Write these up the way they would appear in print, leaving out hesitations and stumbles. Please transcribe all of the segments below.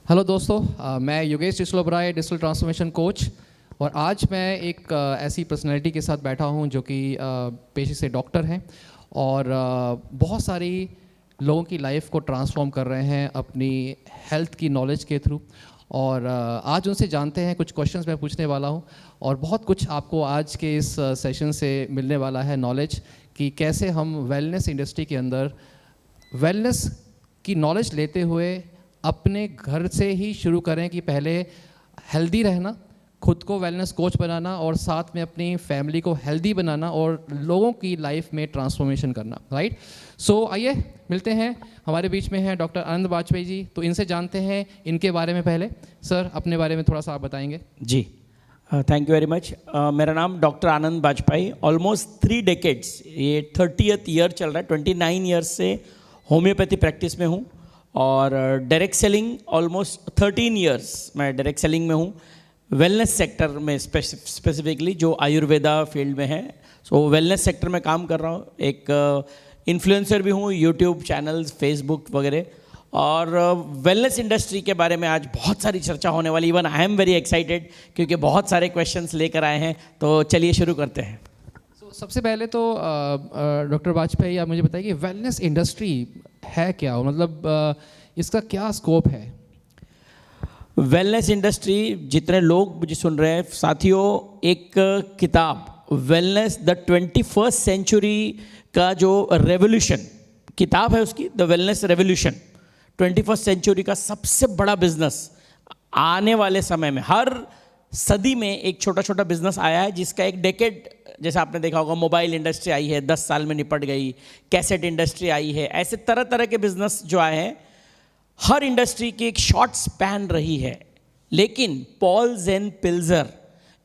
Hello दोस्तों, मैं Yogesh डिस्लोबराय, digital transformation coach. और आज मैं एक ऐसी पर्सनैलिटी के साथ बैठा हूं जो कि पेशे से डॉक्टर हैं और बहुत सारी लोगों की लाइफ को ट्रांसफॉर्म कर रहे हैं अपनी हेल्थ की नॉलेज के थ्रू। और आज उनसे जानते हैं, कुछ क्वेश्चंस मैं पूछने वाला हूं और बहुत कुछ आपको आज के इस सेशन से मिलने वाला है नॉलेज कि कैसे हम वेलनेस इंडस्ट्री के अंदर वेलनेस की नॉलेज लेते हुए अपने घर से ही शुरू करें कि पहले हेल्दी रहना, खुद को वेलनेस कोच बनाना और साथ में अपनी फैमिली को हेल्दी बनाना और लोगों की लाइफ में ट्रांसफॉर्मेशन करना। राइट। सो आइए मिलते हैं। हमारे बीच में हैं डॉक्टर आनंद बाजपेयी जी, तो इनसे जानते हैं इनके बारे में। पहले सर अपने बारे में थोड़ा सा आप बताएंगे। जी, थैंक यू वेरी मच। मेरा नाम डॉक्टर आनंद बाजपेयी। ऑलमोस्ट 3 डेकेड्स, ये 30th ईयर चल रहा है। 29 ईयर्स से होम्योपैथी प्रैक्टिस में हूँ और डायरेक्ट सेलिंग ऑलमोस्ट 13 ईयर्स मैं डायरेक्ट सेलिंग में हूँ, वेलनेस सेक्टर में स्पेसिफिकली जो आयुर्वेदा फील्ड में है। सो वेलनेस सेक्टर में काम कर रहा हूँ। एक इन्फ्लुएंसर भी हूँ, यूट्यूब चैनल्स, फेसबुक वगैरह। और वेलनेस इंडस्ट्री के बारे में आज बहुत सारी चर्चा होने वाली। Even I am very excited क्योंकि बहुत सारे क्वेश्चंस लेकर आए हैं। तो चलिए शुरू करते हैं। सबसे पहले तो डॉक्टर बाजपेयी आप मुझे बताइए कि वेलनेस इंडस्ट्री है क्या, मतलब इसका क्या स्कोप है? वेलनेस इंडस्ट्री, जितने लोग मुझे सुन रहे हैं साथियों, एक किताब वेलनेस द 21st सेंचुरी का जो रेवोल्यूशन किताब है उसकी, the wellness revolution, 21st century का सबसे बड़ा बिजनेस आने वाले समय में। हर सदी में एक छोटा छोटा बिजनेस आया है जिसका एक डेकेड, जैसे आपने देखा होगा मोबाइल इंडस्ट्री आई है, 10 साल में निपट गई। कैसेट इंडस्ट्री आई है। ऐसे तरह तरह के बिजनेस जो आए हैं, हर इंडस्ट्री की एक शॉर्ट स्पैन रही है। लेकिन पॉल जेन पिल्जर,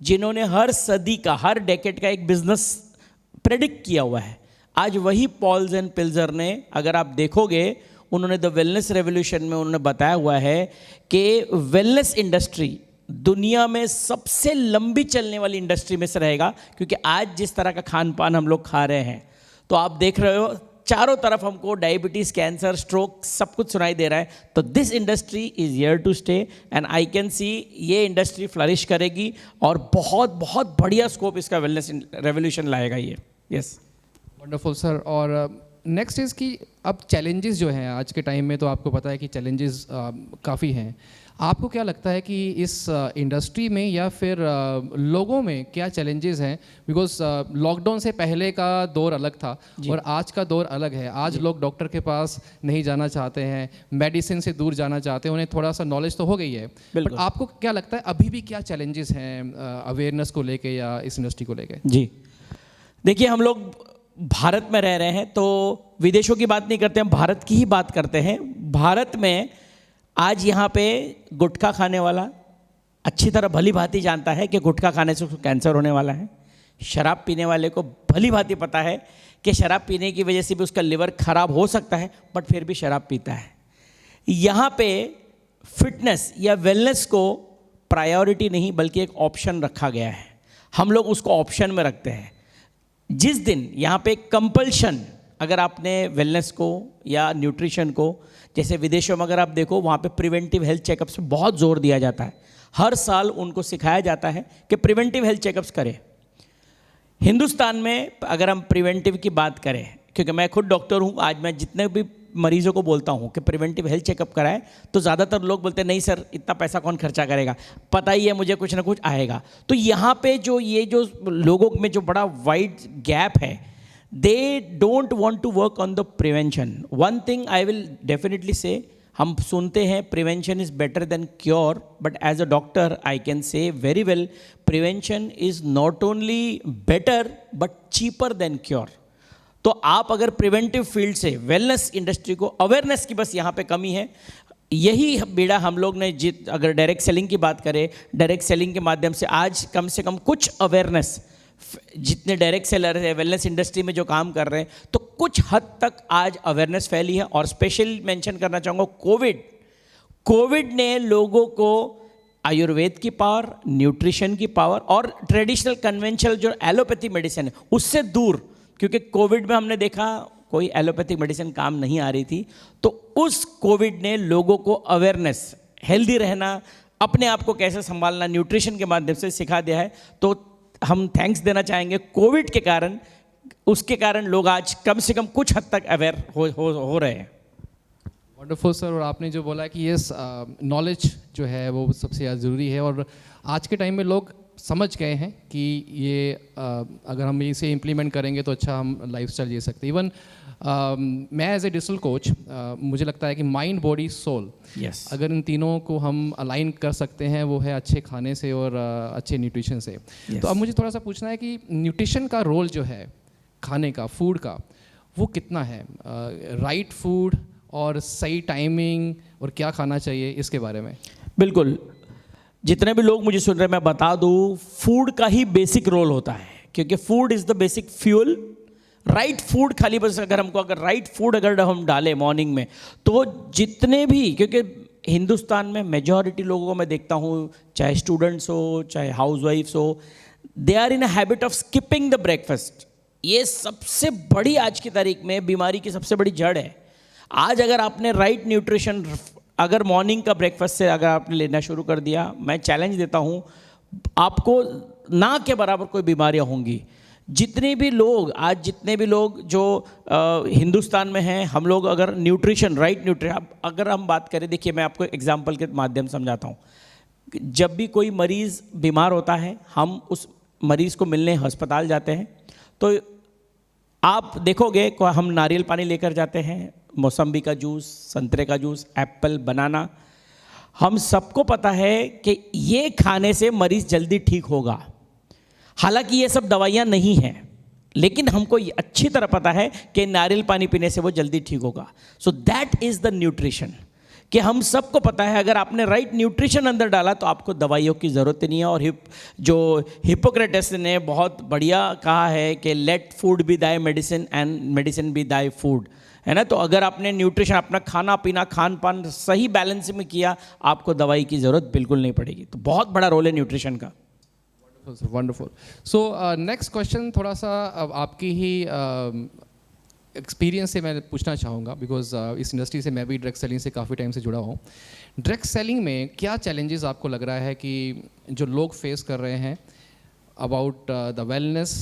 जिन्होंने हर सदी का, हर डेकेड का एक बिजनेस प्रेडिक्ट किया हुआ है, आज वही पॉल जेन पिल्जर ने, अगर आप देखोगे, उन्होंने द वेलनेस रेवोल्यूशन में उन्होंने बताया हुआ है कि वेलनेस इंडस्ट्री दुनिया में सबसे लंबी चलने वाली इंडस्ट्री में से रहेगा। क्योंकि आज जिस तरह का खान पान हम लोग खा रहे हैं, तो आप देख रहे हो चारों तरफ हमको डायबिटीज़, कैंसर, स्ट्रोक सब कुछ सुनाई दे रहा है। तो this industry is here to stay and I can see ये इंडस्ट्री फ्लरिश करेगी और बहुत बहुत बढ़िया स्कोप इसका वेलनेस रेवोल्यूशन लाएगा ये। Yes, wonderful sir. और नेक्स्ट इज़ कि अब चैलेंजेस जो हैं आज के टाइम में, तो आपको पता है कि चैलेंजेस काफ़ी हैं। आपको क्या लगता है कि इस इंडस्ट्री में या फिर लोगों में क्या चैलेंजेस हैं? बिकॉज लॉकडाउन से पहले का दौर अलग था और आज का दौर अलग है। आज लोग डॉक्टर के पास नहीं जाना चाहते हैं, मेडिसिन से दूर जाना चाहते हैं, उन्हें थोड़ा सा नॉलेज तो हो गई है। बट आपको क्या लगता है अभी भी क्या चैलेंजेस हैं अवेयरनेस को लेके या इस इंडस्ट्री को लेके? जी, देखिए, हम लोग भारत में रह रहे हैं तो विदेशों की बात नहीं करते, हम भारत की ही बात करते हैं। भारत में आज यहाँ पे गुटखा खाने वाला अच्छी तरह भली भांति जानता है कि गुटखा खाने से उसको कैंसर होने वाला है। शराब पीने वाले को भली भांति पता है कि शराब पीने की वजह से भी उसका लिवर खराब हो सकता है, बट फिर भी शराब पीता है। यहाँ पे फिटनेस या वेलनेस को प्रायोरिटी नहीं बल्कि एक ऑप्शन रखा गया है। हम लोग उसको ऑप्शन में रखते हैं। जिस दिन यहाँ पे कंपल्शन, अगर आपने वेलनेस को या न्यूट्रिशन को, जैसे विदेशों में अगर आप देखो, वहाँ पे प्रिवेंटिव हेल्थ चेकअप्स पे बहुत जोर दिया जाता है। हर साल उनको सिखाया जाता है कि प्रिवेंटिव हेल्थ चेकअप्स करें। हिंदुस्तान में अगर हम प्रिवेंटिव की बात करें, क्योंकि मैं खुद डॉक्टर हूँ, आज मैं जितने भी मरीजों को बोलता हूँ कि प्रिवेंटिव हेल्थ चेकअप कराएं, तो ज़्यादातर लोग बोलते हैं नहीं सर, इतना पैसा कौन खर्चा करेगा, पता ही है मुझे कुछ ना कुछ आएगा। तो यहाँ पे जो लोगों में जो बड़ा वाइड गैप है, they don't want to work on the prevention. One thing I will definitely say, हम सुनते हैं prevention is better than cure, but as a doctor I can say very well prevention is not only better but cheaper than cure. तो आप अगर preventive field से wellness industry को, awareness की बस यहाँ पे कमी है। यही बेड़ा हम लोग ने अगर डायरेक्ट सेलिंग की बात करें, डायरेक्ट सेलिंग के माध्यम से आज कम से कम कुछ अवेयरनेस, जितने डायरेक्ट सेलर है वेलनेस इंडस्ट्री में जो काम कर रहे हैं, तो कुछ हद तक आज अवेयरनेस फैली है। और स्पेशल मेंशन करना चाहूँगा कोविड ने लोगों को आयुर्वेद की पावर, न्यूट्रिशन की पावर और ट्रेडिशनल कन्वेंशनल जो एलोपैथी मेडिसिन है उससे दूर, क्योंकि कोविड में हमने देखा कोई एलोपैथिक मेडिसिन काम नहीं आ रही थी, तो उस कोविड ने लोगों को अवेयरनेस हेल्दी रहना, अपने आप को कैसे संभालना न्यूट्रिशन के माध्यम से सिखा दिया है। तो हम थैंक्स देना चाहेंगे कोविड के कारण, उसके कारण लोग आज कम से कम कुछ हद तक अवेयर हो रहे हैं। Wonderful sir. और आपने जो बोला कि यस, नॉलेज जो है वो सबसे ज़्यादा ज़रूरी है, और आज के टाइम में लोग समझ गए हैं कि ये अगर हम इसे इम्प्लीमेंट करेंगे तो अच्छा हम लाइफस्टाइल जी सकते हैं। इवन मैं एज ए डिजिटल कोच, मुझे लगता है कि माइंड, बॉडी, सोल, यस, अगर इन तीनों को हम अलाइन कर सकते हैं, वो है अच्छे खाने से और अच्छे न्यूट्रिशन से। तो अब मुझे थोड़ा सा पूछना है कि न्यूट्रिशन का रोल जो है खाने का, फूड का, वो कितना है? राइट फूड और सही टाइमिंग और क्या खाना चाहिए, इसके बारे में। बिल्कुल। जितने भी लोग मुझे सुन रहे हैं, मैं बता दूं, फूड का ही बेसिक रोल होता है, क्योंकि food is the basic fuel. Right food खाली बस अगर राइट फूड अगर हम डालें मॉर्निंग में, तो जितने भी, क्योंकि हिंदुस्तान में मेजॉरिटी लोगों को मैं देखता हूँ, चाहे स्टूडेंट्स हो चाहे हाउसवाइफ्स हो, they are in a habit of skipping the breakfast. ये सबसे बड़ी आज की तारीख में बीमारी की सबसे बड़ी जड़ है। आज अगर आपने राइट न्यूट्रिशन, अगर मॉर्निंग का ब्रेकफास्ट से अगर आपने लेना शुरू कर दिया, मैं चैलेंज देता हूँ, आपको ना के बराबर कोई बीमारियाँ होंगी। जितने भी लोग जो हिंदुस्तान में हैं, हम लोग अगर न्यूट्रिशन, राइट न्यूट्रिशन, अगर हम बात करें, देखिए मैं आपको एग्जांपल के माध्यम से समझाता हूँ। जब भी कोई मरीज़ बीमार होता है, हम उस मरीज़ को मिलने अस्पताल जाते हैं, तो आप देखोगे हम नारियल पानी लेकर जाते हैं, मौसम्बी का जूस, संतरे का जूस, एप्पल, बनाना। हम सबको पता है कि ये खाने से मरीज़ जल्दी ठीक होगा। हालांकि ये सब दवाइयाँ नहीं हैं, लेकिन हमको ये अच्छी तरह पता है कि नारियल पानी पीने से वो जल्दी ठीक होगा। So that is the nutrition, कि हम सबको पता है अगर आपने राइट न्यूट्रिशन अंदर डाला तो आपको दवाइयों की ज़रूरत नहीं है। और जो हिप्पोक्रेटस ने बहुत बढ़िया कहा है कि let food be thy medicine and medicine be thy food, है ना। तो अगर आपने न्यूट्रिशन, अपना खाना पीना, खान पान सही बैलेंस में किया, आपको दवाई की ज़रूरत बिल्कुल नहीं पड़ेगी। तो बहुत बड़ा रोल है न्यूट्रिशन का। वंडरफुल। सो नेक्स्ट क्वेश्चन थोड़ा सा आपकी ही एक्सपीरियंस से मैं पूछना चाहूँगा, बिकॉज इस इंडस्ट्री से मैं भी ड्रग सेलिंग से काफ़ी टाइम से जुड़ा हूँ। ड्रग सेलिंग में क्या चैलेंजेस आपको लग रहा है कि जो लोग फेस कर रहे हैं अबाउट द वेलनेस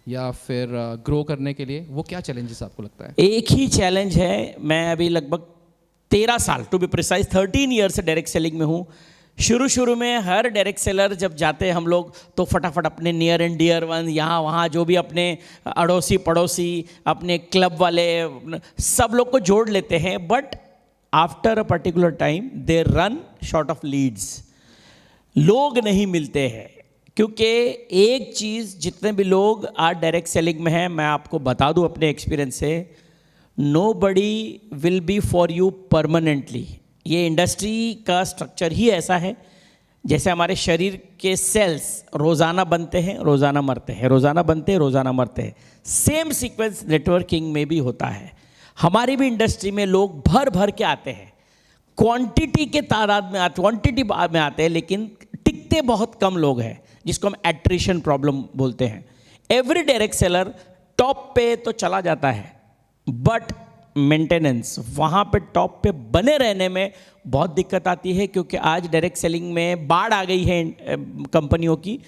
या फिर ग्रो करने के लिए, वो क्या चैलेंजेस आपको लगता है? एक ही चैलेंज है। मैं अभी लगभग 13 साल, टू बी प्रिसाइज 13 ईयर से डायरेक्ट सेलिंग में हूँ। शुरू में हर डायरेक्ट सेलर जब जाते हैं हम लोग, तो फटाफट अपने नियर एंड डियर वन, यहाँ वहाँ जो भी अपने अड़ोसी पड़ोसी, अपने क्लब वाले, सब लोग को जोड़ लेते हैं। But after a particular time they run short of leads. लोग नहीं मिलते हैं, क्योंकि एक चीज़, जितने भी लोग आज डायरेक्ट सेलिंग में हैं, मैं आपको बता दूं अपने एक्सपीरियंस से, nobody will be for you permanently. ये इंडस्ट्री का स्ट्रक्चर ही ऐसा है, जैसे हमारे शरीर के सेल्स रोज़ाना बनते हैं, रोज़ाना मरते हैं, रोज़ाना बनते हैं, रोज़ाना मरते हैं। सेम सीक्वेंस नेटवर्किंग में भी होता है। हमारी भी इंडस्ट्री में लोग भर भर के आते हैं, क्वांटिटी के तादाद में आते हैं, लेकिन टिकते बहुत कम लोग हैं, जिसको हम एट्रिशन प्रॉब्लम बोलते हैं। एवरी डायरेक्ट सेलर टॉप पे तो चला जाता है, बट मेंटेनेंस, वहाँ पे टॉप पे बने रहने में बहुत दिक्कत आती है, क्योंकि आज डायरेक्ट सेलिंग में बाढ़ आ गई है कंपनियों की।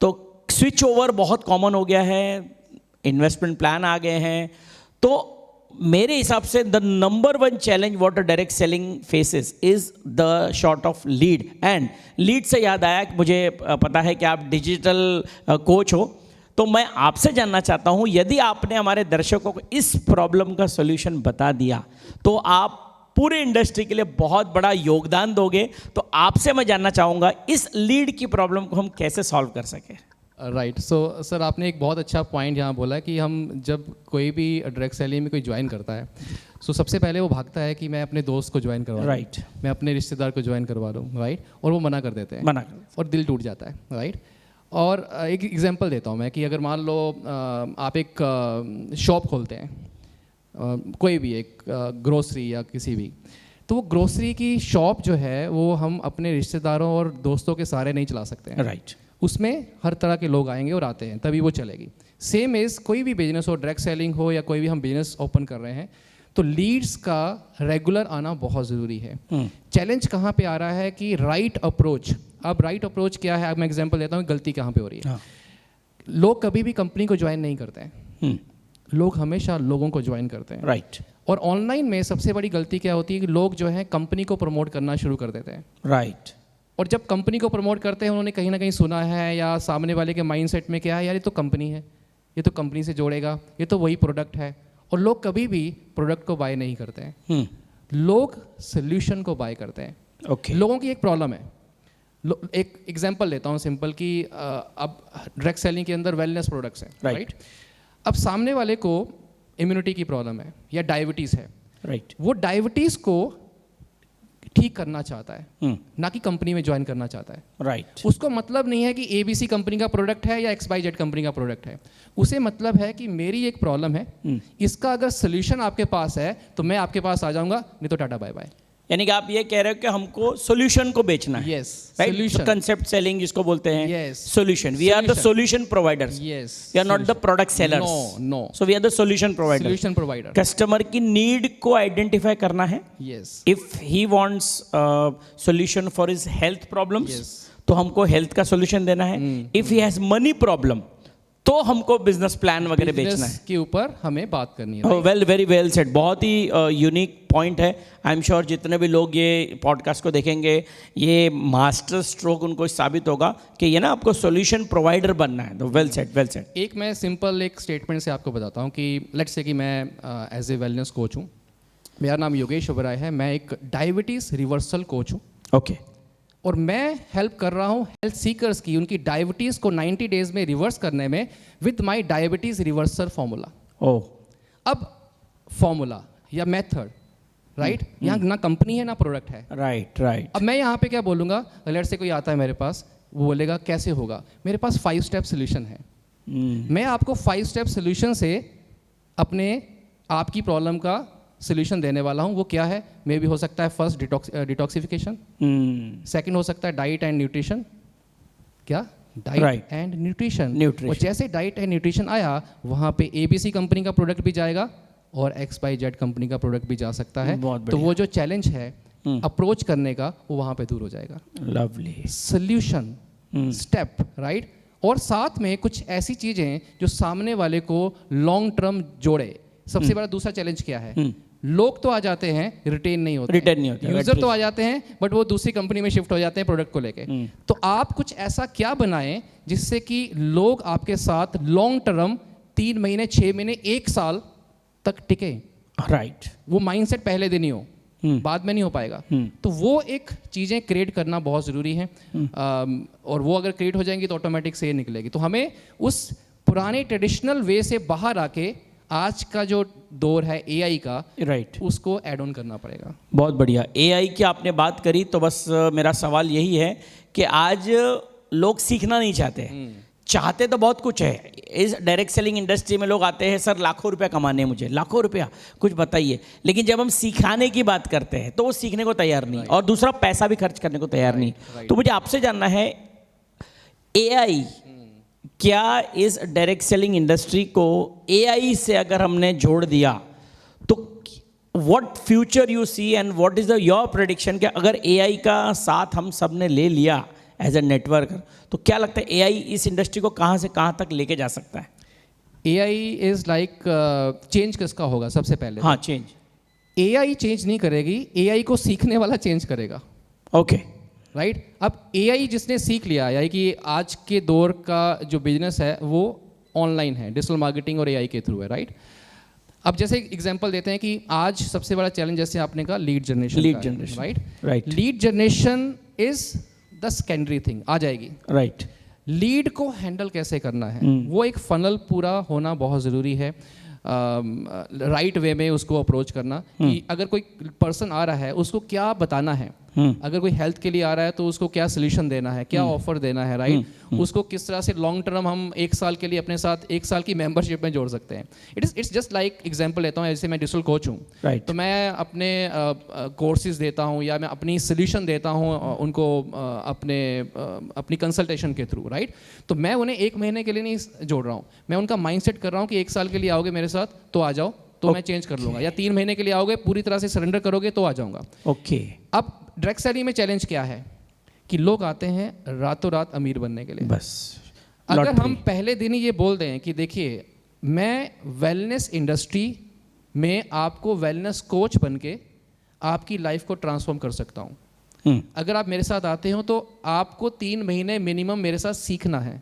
तो स्विच ओवर बहुत कॉमन हो गया है, इन्वेस्टमेंट प्लान आ गए हैं। तो मेरे हिसाब से the number one challenge what a direct selling faces is the short of lead. And lead से याद आया कि मुझे पता है कि आप डिजिटल कोच हो, तो मैं आपसे जानना चाहता हूं, यदि आपने हमारे दर्शकों को इस प्रॉब्लम का सॉल्यूशन बता दिया, तो आप पूरे इंडस्ट्री के लिए बहुत बड़ा योगदान दोगे। तो आपसे मैं जानना चाहूँगा, इस लीड की प्रॉब्लम को हम कैसे सॉल्व कर सकें? राइट। सो सर, आपने एक बहुत अच्छा पॉइंट यहाँ बोला कि हम जब कोई भी डायरेक्ट सेलिंग में कोई ज्वाइन करता है, सो सबसे पहले वो भागता है कि मैं अपने दोस्त को ज्वाइन करवा, राइट, मैं अपने रिश्तेदार को ज्वाइन करवा दूँ, राइट, और वो मना कर देते हैं, और दिल टूट जाता है, राइट। और एक एग्जांपल देता हूँ मैं कि अगर मान लो आप एक शॉप खोलते हैं, कोई भी एक ग्रोसरी या किसी भी, तो वो ग्रोसरी की शॉप जो है वो हम अपने रिश्तेदारों और दोस्तों के सहारे नहीं चला सकते हैं, राइट। उसमें हर तरह के लोग आएंगे और आते हैं, तभी वो चलेगी। सेम इज़ कोई भी बिजनेस हो, डायरेक्ट सेलिंग हो या कोई भी हम बिजनेस ओपन कर रहे हैं, तो लीड्स का रेगुलर आना बहुत ज़रूरी है। चैलेंज कहाँ पे आ रहा है कि राइट अप्रोच। अब राइट अप्रोच क्या है, अब मैं एग्जांपल देता हूँ गलती कहाँ पे हो रही है। लोग कभी भी कंपनी को ज्वाइन नहीं करते हैं, लोग हमेशा लोगों को ज्वाइन करते हैं। राइट। और ऑनलाइन में सबसे बड़ी गलती क्या होती है कि लोग जो है कंपनी को प्रमोट करना शुरू कर देते हैं। राइट। और जब कंपनी को प्रमोट करते हैं, उन्होंने कहीं ना कहीं सुना है या सामने वाले के माइंडसेट में क्या है, यार ये तो कंपनी है, ये तो कंपनी से जोड़ेगा, ये तो वही प्रोडक्ट है। और लोग कभी भी प्रोडक्ट को बाय नहीं करते हैं, लोग सोल्यूशन को बाय करते हैं। ओके। लोगों की एक प्रॉब्लम है, एक एग्जांपल लेता हूँ सिंपल कि अब डायरेक्ट सेलिंग के अंदर वेलनेस प्रोडक्ट्स हैं, राइट। अब सामने वाले को इम्यूनिटी की प्रॉब्लम है या डायबिटीज़ है, राइट। वो डायबिटीज़ को ठीक करना चाहता है, ना कि कंपनी में ज्वाइन करना चाहता है। राइट। उसको मतलब नहीं है कि ABC कंपनी का प्रोडक्ट है या XYZ कंपनी का प्रोडक्ट है। उसे मतलब है कि मेरी एक प्रॉब्लम है, इसका अगर सोल्यूशन आपके पास है तो मैं आपके पास आ जाऊंगा, नहीं तो टाटा बाय बाय। यानी कि आप ये कह रहे हो कि हमको सॉल्यूशन को बेचना है। Yes, right. कंसेप्ट सेलिंग जिसको बोलते हैं। Yes. Solution. We are the solution providers. Yes, we are not the product sellers. No. So we are the solution provider. Solution provider. Customer की नीड को आइडेंटिफाई करना है। Yes. If he wants solution for his health problems, Yes. तो हमको health का solution देना है। If he has money problem, तो हमको बिजनेस प्लान वगैरह बेचना है। के ऊपर हमें बात करनी है। Well, very well said. बहुत ही यूनिक पॉइंट है। आई एम श्योर जितने भी लोग ये पॉडकास्ट को देखेंगे, ये मास्टर स्ट्रोक उनको साबित होगा कि ये ना आपको सॉल्यूशन प्रोवाइडर बनना है। तो वेल सेड, वेल सेड। एक मैं सिंपल एक स्टेटमेंट से आपको बताता हूँ कि लेट्स से कि मैं एज ए वेलनेस कोच हूँ, मेरा नाम योगेश ओबराय है, मैं एक डायबिटीज़ रिवर्सल कोच हूँ। ओके। और मैं हेल्प कर रहा हूँ हेल्थ सीकर्स की उनकी डायबिटीज़ को 90 डेज में रिवर्स करने में with my diabetes reversal formula. Oh. अब फॉर्मूला या मेथड, राइट, यहाँ ना कंपनी है ना प्रोडक्ट है। Right, right. अब मैं यहाँ पे क्या बोलूँगा, लेट्स से कोई आता है मेरे पास, वो बोलेगा कैसे होगा, मेरे पास 5 स्टेप सोल्यूशन है। मैं आपको 5 स्टेप सोल्यूशन से अपने आपकी प्रॉब्लम का सोल्यूशन देने वाला हूँ। वो क्या है, मे भी हो सकता है फर्स्ट डिटॉक्सिफिकेशन, सेकंड हो सकता है डाइट एंड न्यूट्रिशन। क्या? Diet and nutrition. और जैसे डाइट एंड न्यूट्रिशन आया, वहाँ पे ABC कंपनी का प्रोडक्ट भी जाएगा और XYZ कंपनी का प्रोडक्ट भी जा सकता है। तो वो जो चैलेंज है अप्रोच करने का, वो वहाँ पे दूर हो जाएगा। लवली। Solution step, right. और साथ में कुछ ऐसी चीज़ें जो सामने वाले को लॉन्ग टर्म जोड़े। सबसे बड़ा दूसरा चैलेंज क्या है, लोग तो आ जाते हैं, रिटेन नहीं होते। यूजर तो आ जाते हैं, बट वो दूसरी कंपनी में शिफ्ट हो जाते हैं प्रोडक्ट को लेके। तो आप कुछ ऐसा क्या बनाएं जिससे कि लोग आपके साथ लॉन्ग टर्म 3 महीने, 6 महीने, 1 साल तक टिके। राइट। वो माइंडसेट पहले दिन ही हो, बाद में नहीं हो पाएगा। तो वो एक चीज़ें क्रिएट करना बहुत ज़रूरी है। और वो अगर क्रिएट हो जाएंगी तो ऑटोमेटिक से निकलेगी। तो हमें उस पुराने ट्रेडिशनल वे से बाहर आके आज का जो दौर है AI का, राइट, उसको ऐड ऑन करना पड़ेगा। बहुत बढ़िया। AI की आपने बात करी तो बस मेरा सवाल यही है कि आज लोग सीखना नहीं चाहते। चाहते तो बहुत कुछ है। इस डायरेक्ट सेलिंग इंडस्ट्री में लोग आते हैं, सर लाखों रुपया कमाने हैं, मुझे लाखों रुपया, कुछ बताइए। लेकिन जब हम सिखाने की बात करते हैं तो वो सीखने को तैयार नहीं, और दूसरा पैसा भी खर्च करने को तैयार नहीं। तो मुझे आपसे जानना है, AI क्या इस डायरेक्ट सेलिंग इंडस्ट्री को AI से अगर हमने जोड़ दिया तो what future you see and what is the your prediction कि अगर AI का साथ हम सब ने ले लिया एज ए नेटवर्कर, तो क्या लगता है AI इस इंडस्ट्री को कहाँ से कहाँ तक लेके जा सकता है? AI इज लाइक चेंज किसका होगा सबसे पहले? हाँ, चेंज। AI चेंज नहीं करेगी, AI को सीखने वाला चेंज करेगा। Okay, right. अब AI जिसने सीख लिया, यानी कि आज के दौर का जो बिजनेस है वो ऑनलाइन है, डिजिटल मार्केटिंग और AI के थ्रू है, राइट। अब जैसे एग्जांपल देते हैं कि आज सबसे बड़ा चैलेंज जैसे आपने कहा lead generation, right. Lead generation is the secondary thing, आ जाएगी, राइट। लीड को हैंडल कैसे करना है, वो एक फनल पूरा होना बहुत ज़रूरी है। राइट वे में उसको अप्रोच करना कि अगर कोई पर्सन आ रहा है उसको क्या बताना है, अगर कोई हेल्थ के लिए आ रहा है तो उसको क्या सोल्यूशन देना है, क्या ऑफर देना है, राइट। उसको किस तरह से लॉन्ग टर्म हम 1 साल के लिए अपने साथ 1 साल की मेंबरशिप में जोड़ सकते हैं। इट्स जस्ट लाइक एग्जांपल लेता हूँ, जैसे मैं डिजिटल कोच हूँ, right. तो मैं अपने कोर्सेज देता हूँ या मैं अपनी सोल्यूशन देता हूँ उनको अपनी कंसल्टेशन के थ्रू, राइट। तो मैं उन्हें 1 महीने के लिए नहीं जोड़ रहा हूँ, मैं उनका माइंडसेट कर रहा हूँ कि 1 साल के लिए आओगे मेरे साथ तो आ जाओ, तो मैं चेंज कर लूँगा, या 3 महीने के लिए आओगे, पूरी तरह से सरेंडर करोगे तो आ जाऊँगा। ओके। अब डायरेक्ट सेलिंग में चैलेंज क्या है कि लोग आते हैं रातों रात अमीर बनने के लिए। बस अगर हम पहले दिन ही ये बोल दें कि देखिए मैं वेलनेस इंडस्ट्री में आपको वेलनेस कोच बन के आपकी लाइफ को ट्रांसफॉर्म कर सकता हूँ, अगर आप मेरे साथ आते हो तो आपको 3 महीने मिनिमम मेरे साथ सीखना है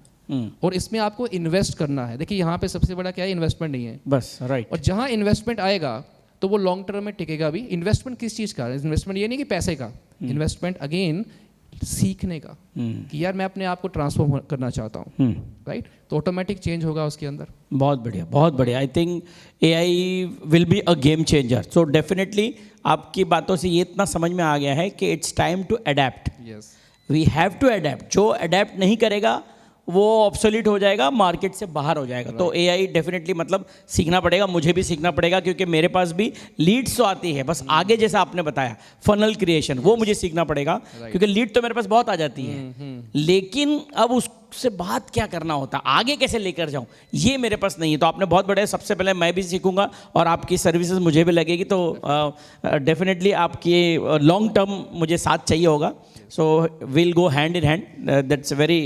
और इसमें आपको इन्वेस्ट करना है। देखिए यहाँ पे सबसे बड़ा क्या है, इन्वेस्टमेंट नहीं है बस, राइट। और जहाँ इन्वेस्टमेंट आएगा तो वो लॉन्ग टर्म में टिकेगा भी। इन्वेस्टमेंट किस चीज़ का? इन्वेस्टमेंट ये नहीं कि पैसे का, इन्वेस्टमेंट अगेन सीखने का कि यार मैं अपने आप को ट्रांसफॉर्म करना चाहता हूँ, राइट? तो ऑटोमेटिक चेंज होगा उसके अंदर। बहुत बढ़िया, बहुत बढ़िया। I think AI will be a game changer. So definitely आपकी बातों से ये इतना समझ में आ गया है कि it's time to adapt. Yes, we have to adapt. जो अडेप्ट नहीं करेगा वो ऑब्सोलीट हो जाएगा, मार्केट से बाहर हो जाएगा। तो AI डेफिनेटली मतलब सीखना पड़ेगा, मुझे भी सीखना पड़ेगा, क्योंकि मेरे पास भी लीड्स तो आती है, बस आगे जैसा आपने बताया फनल क्रिएशन, वो मुझे सीखना पड़ेगा, क्योंकि लीड तो मेरे पास बहुत आ जाती है, लेकिन अब उससे बात क्या करना होता, आगे कैसे लेकर जाऊं, ये मेरे पास नहीं है। तो आपने बहुत बढ़िया, सबसे पहले मैं भी सीखूंगा और आपकी सर्विसेज मुझे भी लगेगी, तो डेफिनेटली आपकी लॉन्ग टर्म मुझे साथ चाहिए होगा। So will go hand in hand. That's very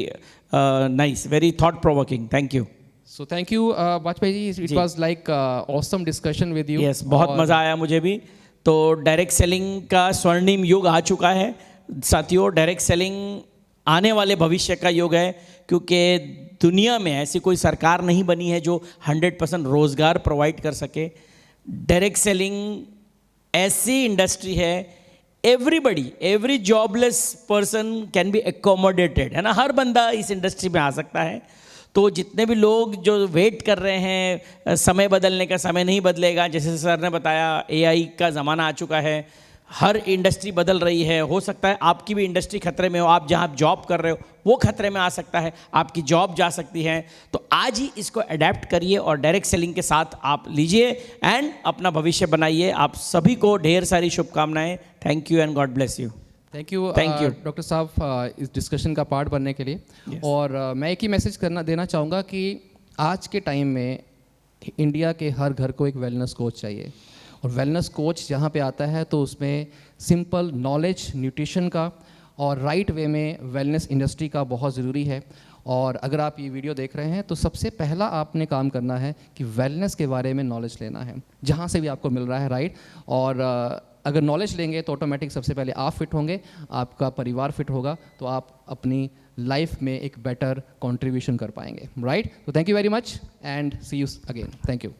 nice, very thought provoking. Thank you. So thank you Vajpayee ji, it was like awesome discussion with you. Yes, बहुत मज़ा आया मुझे भी। तो डायरेक्ट सेलिंग का स्वर्णिम युग आ चुका है साथियों। डायरेक्ट सेलिंग आने वाले भविष्य का युग है, क्योंकि दुनिया में ऐसी कोई सरकार नहीं बनी है जो 100% रोजगार प्रोवाइड कर सके। डायरेक्ट सेलिंग ऐसी इंडस्ट्री है, everybody, every jobless person can be accommodated, है ना, हर बंदा इस इंडस्ट्री में आ सकता है। तो जितने भी लोग जो वेट कर रहे हैं, समय बदलने का, समय नहीं बदलेगा। जैसे सर ने बताया, AI का ज़माना आ चुका है, हर इंडस्ट्री बदल रही है। हो सकता है आपकी भी इंडस्ट्री खतरे में हो, आप जहाँ जॉब कर रहे हो वो खतरे में आ सकता है, आपकी जॉब जा सकती है। तो आज ही इसको अडेप्ट करिए और डायरेक्ट सेलिंग के साथ आप लीजिए एंड अपना भविष्य बनाइए। आप सभी को ढेर सारी शुभकामनाएं। Thank you and God bless you. Thank you doctor साहब इस डिस्कशन का पार्ट बनने के लिए। और मैं एक ही मैसेज देना चाहूँगा कि आज के टाइम में इंडिया के हर घर को एक वेलनेस कोच चाहिए, और वेलनेस कोच जहाँ पे आता है तो उसमें सिंपल नॉलेज न्यूट्रिशन का और राइट वे में वेलनेस इंडस्ट्री का बहुत ज़रूरी है। और अगर आप ये वीडियो देख रहे हैं तो सबसे पहला आपने काम करना है कि वेलनेस के बारे में नॉलेज लेना है, जहाँ से भी आपको मिल रहा है, राइट? और अगर नॉलेज लेंगे तो ऑटोमेटिक सबसे पहले आप फिट होंगे, आपका परिवार फिट होगा, तो आप अपनी लाइफ में एक बेटर कंट्रीब्यूशन कर पाएंगे, राइट? तो thank you very much and see you again. Thank you.